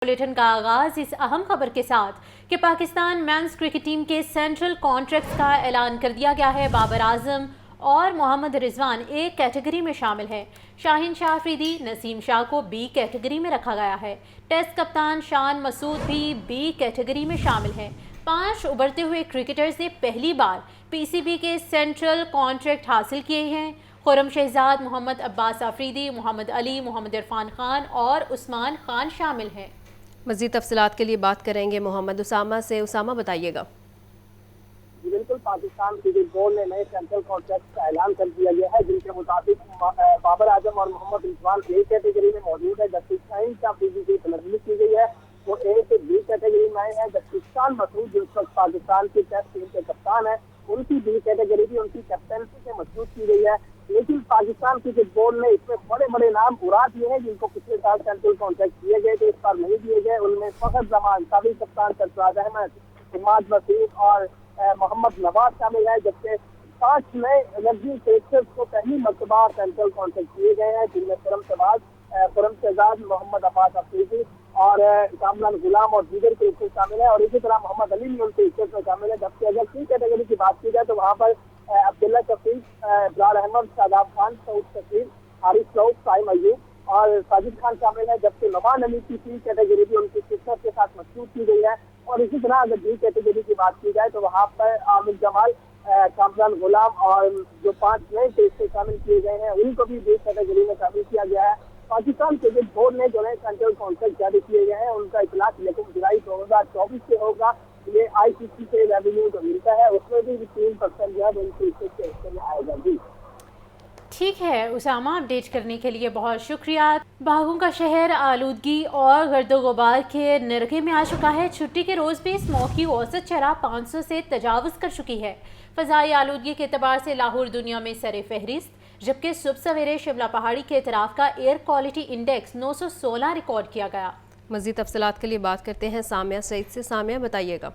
Bulletin का आगाज इस अहम खबर के साथ कि पाकिस्तान मेंस क्रिकेट टीम के सेंट्रल कॉन्ट्रैक्ट्स का ऐलान कर दिया गया है। बाबर आजम और मोहम्मद रिजवान एक कैटेगरी में शामिल हैं। शाहीन शाह अफरीदी, नसीम शाह को बी कैटेगरी में रखा गया है। टेस्ट कप्तान शान मसूद भी बी कैटेगरी में शामिल हैं। 5 उभरते हुए क्रिकेटर्स ने पहली बार पीसीबी के सेंट्रल कॉन्ट्रैक्ट हासिल किए हैं। खुरम शहजाद, मोहम्मद अब्बास अफरीदी, मोहम्मद अली, मोहम्मद इरफान खान और उस्मान खान शामिल हैं। मज़ीद तफसीलात के लिए बात करेंगे मोहम्मद उसामा से। उसामा बताइएगा। बिल्कुल, पाकिस्तान क्रिकेट बोर्ड ने नए सेंट्रल कॉन्ट्रैक्ट का ऐलान कर दिया गया है, जिनके मुताबिक बाबर आजम और मोहम्मद रिजवान ए कैटेगरी में मौजूद है, जबकि शाहीन शाह अफरीदी की तनज़्ज़ुल की गई है वो ए से बी कैटेगरी में आए हैं, जबकि शान मसूद जो इस वक्त पाकिस्तान की टेस्ट टीम के कप्तान है उनकी बी कैटेगरी भी उनकी कैप्टनसी से मजबूत की गई है। लेकिन पाकिस्तान क्रिकेट बोर्ड ने इसमें बड़े बड़े नाम उड़ा दिए हैं जिनको पिछले साल सेंट्रल कॉन्ट्रैक्ट दिए गए थे, इस बार नहीं दिए गए। उनमें फखर जमान, साबिक कप्तान सरफराज अहमद, इमाद वसीम और मोहम्मद नवाज शामिल है, जबकि 5 नए एनर्जी पेसर्स को पहली मरतबा सेंट्रल कॉन्ट्रैक्ट दिए गए हैं, जिनमें खुरम शहजाद, मोहम्मद अब्बास अफरीदी और कामरान गुलाम और दीगर क्रिकेटर शामिल है, और इसी तरह मोहम्मद अली भी उनके हिस्से में शामिल है। जबकि अगर सी कैटेगरी की बात की जाए तो वहाँ पर अब्दुल्ला शफीक, इब्रार अहमद, शादाब खान, सऊद शकील, हारिस रऊफ, साइम अयूब और साजिद खान शामिल है, जबकि नवान अली की सी कैटेगरी भी उनकी फिटनेस के साथ मजबूत की गई है। और इसी तरह अगर डी कैटेगरी की बात की जाए तो वहाँ पर आमिर जमाल, कामरान गुलाम और जो 5 नए टेस्ट शामिल किए गए हैं उनको भी डी कैटेगरी में शामिल किया गया है। पाकिस्तान क्रिकेट बोर्ड ने जो नए सेंट्रल कॉन्ट्रैक्ट जारी किए गए हैं उनका इतलाक 1 जुलाई 2024 से होगा। ये आईसीसी से रेवेन्यू जो मिलता है उसमें भी 3% जो है उनके हिस्से में आएगा। जी ठीक है उसामा, अपडेट करने के लिए बहुत शुक्रिया। बागों का शहर आलूदगी और गर्दो गुबार के नरके में आ चुका है। छुट्टी के रोज़ भी स्मोक की औसत शरह 500 से तजावज़ कर चुकी है। फ़ज़ाई आलूदगी के एतबार से लाहौर दुनिया में सर फहरिस्त, जबकि सुबह सवेरे शिमला पहाड़ी के इतराफ़ का एयर क्वालिटी इंडेक्स 916 रिकॉर्ड किया गया। मज़ीद तफसीलात के लिए बात करते हैं सामिया सईद से। सामिया बताइएगा।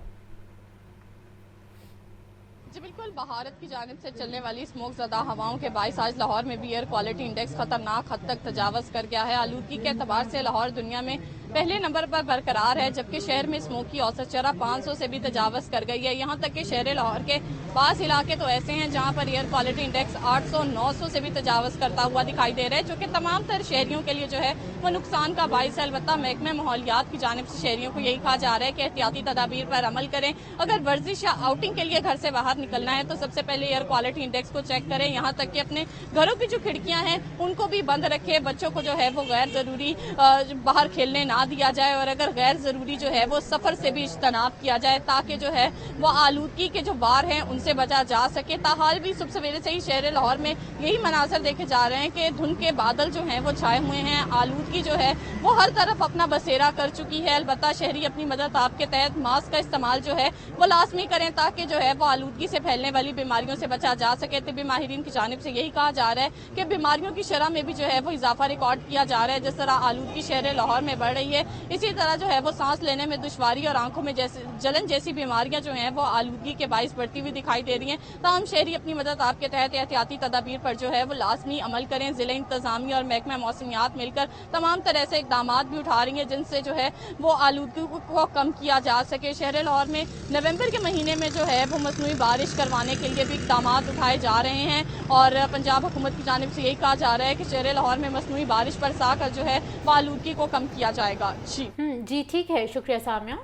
जी बिल्कुल, भारत की जानिब से चलने वाली स्मोक ज़दा हवाओं के बाइस आज लाहौर में भी एयर क्वालिटी इंडेक्स खतरनाक हद तक तजावज़ कर गया है। आलूदगी के एतबार से लाहौर दुनिया में पहले नंबर पर बरकरार है, जबकि शहर में स्मोक की औसत शरह 500 से भी तजावज़ कर गई है। यहाँ तक कि शहर लाहौर के पास इलाके तो ऐसे हैं जहाँ पर एयर क्वालिटी इंडेक्स 800-900 से भी तजावज़ करता हुआ दिखाई दे रहा है, जो कि तमाम तर शहरियों के लिए जो है वो नुकसान का बाइस है। अलबत्ता महकमे माहौलियात की जानिब से शहरियों को यही कहा जा रहा है कि एहतियाती तदाबीर पर अमल करें। अगर वर्जिश या आउटिंग के लिए घर से बाहर निकलना है तो सबसे पहले एयर क्वालिटी इंडेक्स को चेक करें। यहाँ तक कि अपने घरों की जो खिड़कियाँ हैं उनको भी बंद रखें। बच्चों को जो है वो गैर ज़रूरी बाहर खेलने ना दिया जाए, और अगर गैर ज़रूरी जो है वो सफ़र से भी इज्तनाब किया जाए ताकि जो है वो आलूदगी के जो बार हैं उनसे बचा जा सके। ताहाल भी सुबह सवेरे से ही शहर लाहौर में यही मनाजर देखे जा रहे हैं कि धुंध के बादल जो हैं वो छाए हुए हैं। आलूदगी जो है वो हर तरफ अपना बसेरा कर चुकी है। अलबत्ता शहरी अपनी मदद आपके तहत मास्क का इस्तेमाल जो है वो लाजमी करें ताकि जो है वो आलूदगी से फैलने वाली बीमारियों से बचा जा सके। तिब्बी माहिरीन की जानिब से यही कहा जा रहा है कि बीमारियों की शरह में भी जो है वो इजाफा रिकॉर्ड किया जा रहा है। जिस तरह आलूदगी शहर लाहौर में बढ़ रही है, इसी तरह जो है वो सांस लेने में दुश्वारी और आंखों में जलन जैसी बीमारियां जो हैं वो आलूदगी के बाइस बढ़ती हुई दिखाई दे रही हैं। तमाम शहरी अपनी मदद आपके तहत एहतियाती तदाबीर पर जो है वो लाजमी अमल करें। जिले इंतजामिया और महकमा मौसमियात मिलकर तमाम तरह से इकदाम भी उठा रही हैं जिनसे जो है वो आलूदगी को कम किया जा सके। शहर लाहौर में नवंबर के महीने में जो है वो मसनूई बारिश करवाने के लिए भी इकदाम उठाए जा रहे हैं, और पंजाब हुकूमत की जानिब से यही कहा जा रहा है कि शहर लाहौर में मसनूई बारिश बरसा कर जो है वो आलूदगी को कम किया जाएगा। जी ठीक है, शुक्रिया सामिया।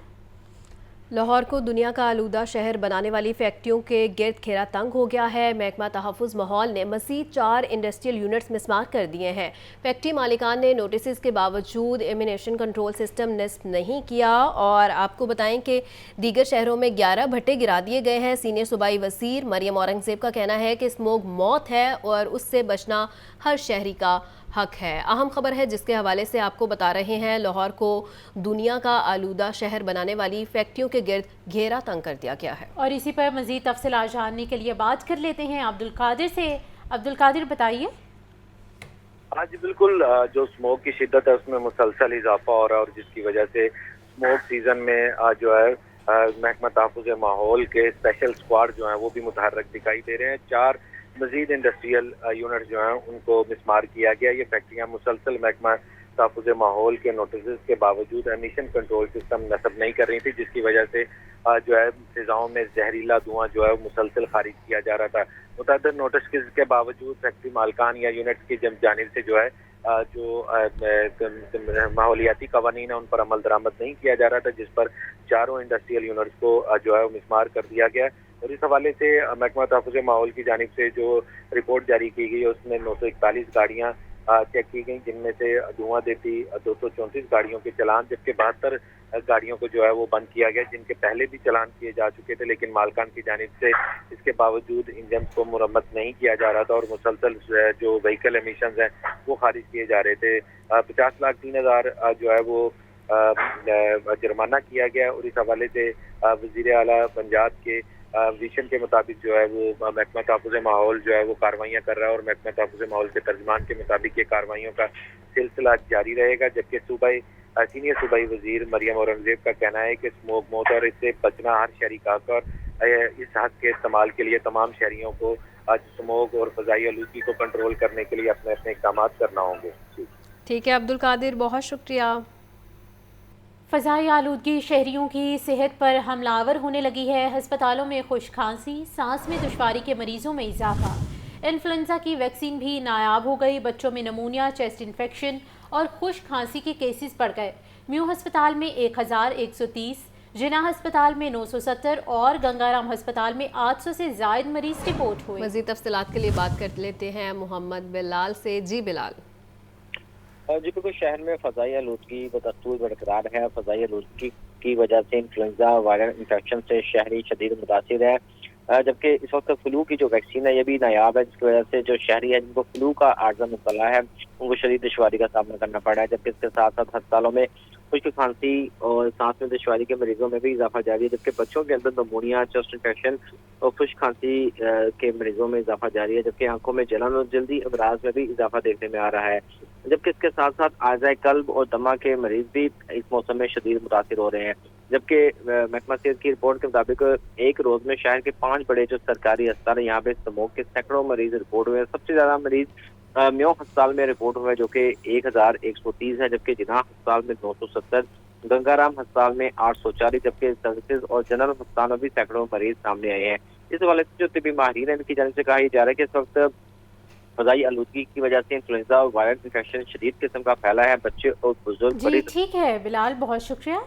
लाहौर को दुनिया का आलूदा शहर बनाने वाली फैक्ट्रियों के गिर्द घेरा तंग हो गया है। महकमा तहफ़्फ़ुज़ माहौल ने मज़ीद 4 इंडस्ट्रियल यूनिट्स मिस्मार कर दिए हैं। फैक्ट्री मालिकान ने नोटिस के बावजूद एमिनेशन कंट्रोल सिस्टम नस्ब नहीं किया। और आपको बताएं कि दीगर शहरों में 11 भट्टे गिरा दिए गए हैं। सीनियर सूबाई वज़ीर मरियम औरंगज़ेब का कहना है कि स्मोक मौत है और उससे बचना हर शहरी का हक है। अहम खबर है जिसके हवाले से आपको बता रहे हैं, लाहौर को दुनिया का आलूदा शहर बनाने वाली फैक्ट्रियों के गिर्द घेरा तंग कर दिया गया है। और इसी पर मज़ीद तफसीलात जानने के लिए बात कर लेते हैं अब्दुल कादिर से। अब्दुल कादिर बताइए। आज बिल्कुल जो स्मोक की शिद्दत है उसमें मुसलसल इजाफा हो रहा है, और जिसकी वजह से स्मोक सीजन में जो है महकमा तहफ़्फ़ुज़ माहौल के स्पेशल स्क्वाड जो है वो भी मुतहर्रक दिखाई दे रहे हैं। 4 मजीद इंडस्ट्रियल यूनिट जो हैं उनको मिसमार किया गया। ये फैक्ट्रियाँ मुसलसल महकमा تحفظ ماحول کے نوٹسز کے باوجود ایمیشن کنٹرول سسٹم نصب نہیں کر رہی تھی، جس کی وجہ سے جو ہے فضاؤں میں زہریلا دھواں جو ہے مسلسل خارج کیا جا رہا تھا۔ متعدد نوٹس کے باوجود فیکٹری مالکان یا یونٹس کی جانب سے جو ہے جو ماحولیاتی قوانین ہیں ان پر عمل درآمد نہیں کیا جا رہا تھا، جس پر چاروں انڈسٹریل یونٹس کو جو ہے مسمار کر دیا گیا، اور اس حوالے سے محکمہ تحفظ ماحول کی جانب سے جو رپورٹ جاری کی گئی اس میں 941 گاڑیاں چیک کی گئیں، جن میں سے دھواں دیتی 234 گاڑیوں کے چلان، جبکہ 72 گاڑیوں کو جو ہے وہ بند کیا گیا، جن کے پہلے بھی چلان کیے جا چکے تھے، لیکن مالکان کی جانب سے اس کے باوجود انجنز کو مرمت نہیں کیا جا رہا تھا اور مسلسل جو وہیکل ایمیشنز ہیں وہ خارج کیے جا رہے تھے۔ 50,03,000 جو ہے وہ جرمانہ کیا گیا، اور اس حوالے سے وزیر اعلیٰ پنجاب کے ویژن کے مطابق جو ہے وہ محکمہ تحفظ ماحول جو ہے وہ کاروائیاں کر رہا ہے، اور محکمہ تحفظ ماحول کے ترجمان کے مطابق یہ کارروائیوں کا سلسلہ جاری رہے گا، جبکہ سینئر صوبائی وزیر مریم اورنگزیب کا کہنا ہے کہ اسموک موت اور اس سے بچنا ہر شہری کا حق، اور اس حق کے استعمال کے لیے تمام شہریوں کو اسموک اور فضائی آلودگی کو کنٹرول کرنے کے لیے اپنے اقدامات کرنا ہوں گے۔ ٹھیک ہے عبدالقادر، بہت شکریہ۔ فضائی آلودگی شہریوں کی صحت پر حملہ آور ہونے لگی ہے۔ ہسپتالوں میں خشک کھانسی، سانس میں دشواری کے مریضوں میں اضافہ۔ انفلوئنزا کی ویکسین بھی نایاب ہو گئی، بچوں میں نمونیا، چیسٹ انفیکشن اور خشک کھانسی کے کیسز بڑھ گئے۔ میو ہسپتال میں 1130، جناح ہسپتال میں 970 اور گنگارام ہسپتال میں 800 سے زائد مریض رپورٹ ہوئے۔ مزید تفصیلات کے لیے بات کر لیتے ہیں محمد بلال سے۔ جی بلال۔ جی بالکل، شہر میں فضائی آلودگی بدستور برقرار ہے۔ فضائی آلودگی کی وجہ سے انفلوئنزا وائرل انفیکشن سے شہری شدید متاثر ہے، جبکہ اس وقت فلو کی جو ویکسین ہے یہ بھی نایاب ہے، جس کی وجہ سے جو شہری ہے جن کو فلو کا عارضہ مبتلا ہے ان کو شدید دشواری کا سامنا کرنا پڑ رہا ہے، جبکہ اس کے ساتھ ساتھ ہسپتالوں میں خشک کھانسی اور سانس میں دشواری کے مریضوں میں بھی اضافہ جاری ہے، جبکہ بچوں کے اندر نمونیا، چیسٹ انفیکشن اور خشک کھانسی کے مریضوں میں اضافہ جاری ہے، جبکہ آنکھوں میں جلن اور جلدی امراض میں بھی اضافہ دیکھنے میں آ رہا ہے، جبکہ اس کے ساتھ ساتھ عارضہ قلب اور دمہ کے مریض بھی اس موسم میں شدید متاثر ہو رہے ہیں، جبکہ محکمہ صحت کی رپورٹ کے مطابق ایک روز میں شہر کے 5 بڑے جو سرکاری اسپتال ہیں یہاں پہ اسموک کے سینکڑوں مریض رپورٹ ہوئے ہیں۔ سب سے زیادہ مریض میو ہسپتال میں رپورٹ ہوئے جو کہ 1130 ہے، جبکہ جناح ہسپتال میں 970، گنگارام ہسپتال میں 840، جبکہ سروسز اور جنرل ہسپتال میں بھی سینکڑوں مریض سامنے آئے ہیں۔ اس حوالے سے جو طبی ماہرین ہیں ان کی جانب سے کہا جا رہا ہے کہ اس وقت فضائی آلودگی کی وجہ سے انفلوئنزا اور وائرل انفیکشن شدید قسم کا پھیلا ہے، بچے اور بزرگ جی ٹھیک ہے بلال، بہت شکریہ۔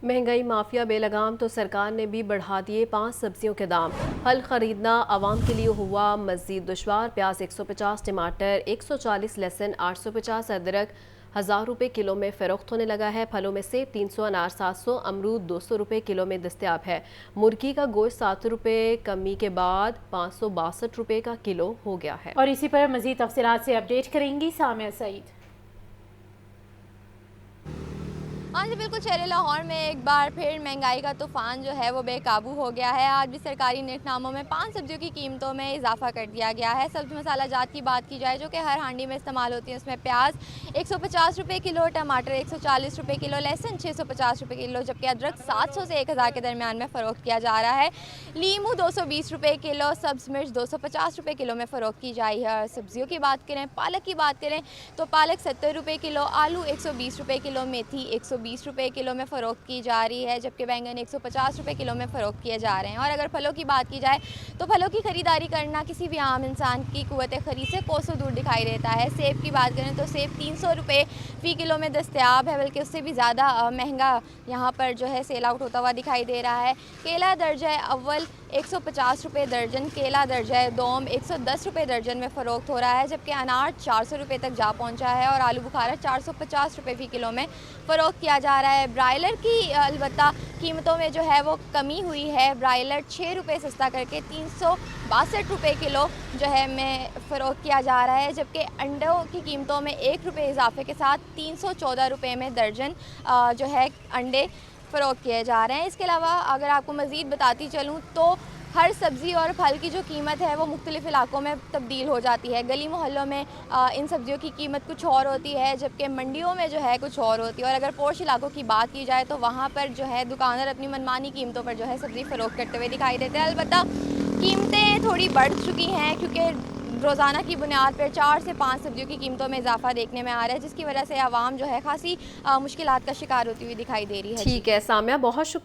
مہنگائی مافیا بے لگام تو سرکار نے بھی بڑھا دیے 5 سبزیوں کے دام۔ پھل خریدنا عوام کے لیے ہوا مزید دشوار۔ پیاز 150، ٹماٹر 140، لہسن 850، ادرک 1000 روپے کلو میں فروخت ہونے لگا ہے۔ پھلوں میں سیب 300، انار 700، امرود 200 روپے کلو میں دستیاب ہے۔ مرغی کا گوشت 7 روپے کمی کے بعد 562 روپے کا کلو ہو گیا ہے۔ اور اسی پر مزید تفصیلات سے اپڈیٹ کریں گی سامعہ سعید۔ ہاں جی بالکل، شہر لاہور میں ایک بار پھر مہنگائی کا طوفان جو ہے وہ بے قابو ہو گیا ہے۔ آج بھی سرکاری نرخ ناموں میں 5 سبزیوں کی قیمتوں میں اضافہ کر دیا گیا ہے۔ سبزی مسالہ جات کی بات کی جائے جو کہ ہر ہانڈی میں استعمال ہوتی ہے، اس میں پیاز 150 روپے کلو، ٹماٹر 140 روپے کلو، لہسن 650 روپے کلو، جبکہ ادرک 700 سے 1000 کے درمیان میں فروخت کیا جا رہا ہے۔ لیمو 220 روپے کلو، سبز مرچ 250 روپے کلو میں فروخت کی جائی ہے۔ اور سبزیوں کی بات کریں، پالک کی بات کریں تو پالک 70 روپے کلو، آلو 120 روپے کلو، میتھی 120 روپے کلو میں فروخت کی جا رہی ہے، جبکہ بینگن 150 روپے کلو میں فروخت کیے جا رہے ہیں۔ اور اگر پھلوں کی بات کی جائے تو پھلوں کی خریداری کرنا کسی بھی عام انسان کی قوت خرید سے کوسوں دور دکھائی دیتا ہے۔ سیب کی بات کریں تو سیب 300 روپے فی کلو میں دستیاب ہے، بلکہ اس سے بھی زیادہ مہنگا یہاں پر جو ہے سیل آؤٹ ہوتا ہوا دکھائی دے رہا ہے۔ کیلا درجہ اول 150 روپے درجن، کیلا درجہ دوم 110 روپے درجن میں فروخت ہو رہا ہے، جبکہ انار 400 روپے تک جا پہنچا ہے اور آلو بخارا 450 روپے فی کلو میں فروخت کیا جا رہا ہے۔ برائلر کی البتہ قیمتوں میں جو ہے وہ کمی ہوئی ہے، برائلر 6 روپے سستا کر کے 362 روپے کلو جو ہے میں فروخت کیا جا رہا ہے، جبکہ انڈوں کی قیمتوں میں 1 روپے اضافے کے ساتھ 314 روپے میں درجن جو ہے انڈے فروخت کیے جا رہے ہیں۔ اس کے علاوہ اگر آپ کو مزید بتاتی چلوں تو ہر سبزی اور پھل کی جو قیمت ہے وہ مختلف علاقوں میں تبدیل ہو جاتی ہے۔ گلی محلوں میں ان سبزیوں کی قیمت کچھ اور ہوتی ہے، جبکہ منڈیوں میں جو ہے کچھ اور ہوتی ہے، اور اگر پوش علاقوں کی بات کی جائے تو وہاں پر جو ہے دکاندار اپنی منمانی قیمتوں پر جو ہے سبزی فروخت کرتے ہوئے دکھائی دیتے ہیں۔ البتہ قیمتیں تھوڑی بڑھ چکی ہیں کیونکہ روزانہ کی بنیاد پر 4 سے 5 سبزیوں کی قیمتوں میں اضافہ دیکھنے میں آ رہا ہے، جس کی وجہ سے عوام جو ہے خاصی مشکلات کا شکار ہوتی ہوئی دکھائی دے رہی ہے۔ ٹھیک ہے سامیہ، بہت شکریہ۔